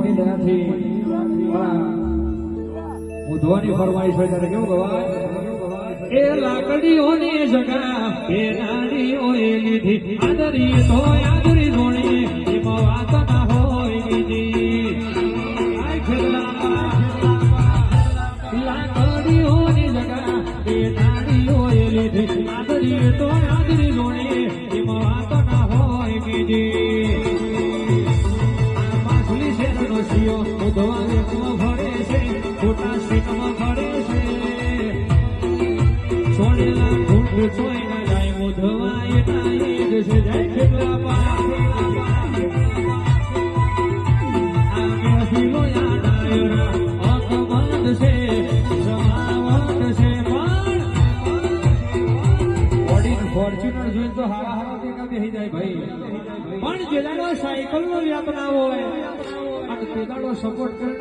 ભગવતીની દયાથી ઉધવાની ફરમાઈશ હોય ત્યારે કેવું ગવાય એ લાકડીઓની જગા એ નાડીઓએ લીધી આદરી તો આદરી જોડી એમાં વાત ના હોય બીજી લાકડીઓની જગા એ નાડીઓએ લીધી આદરી તો આદરી જોડી એમાં વાત ના હોય બીજી માછલી શેરનો શિયો ઉધવાને ફરે છે ખોટા સીટમાં ફરે છે છોડેલા ફૂટ જોઈ ના જાય ઉધવા એટલા એ જ છે જય ખેતલા પા આગે લો ડાયરા અકબંધ છે સમાવત છે પણ ઓડી ફોર્ચ્યુનર જોઈ તો હારા હારા દેખા બેહી જાય ભાઈ પણ જેલાનો સાયકલ નો વ્યાપ ના હોય અને તેદાનો સપોર્ટ કરે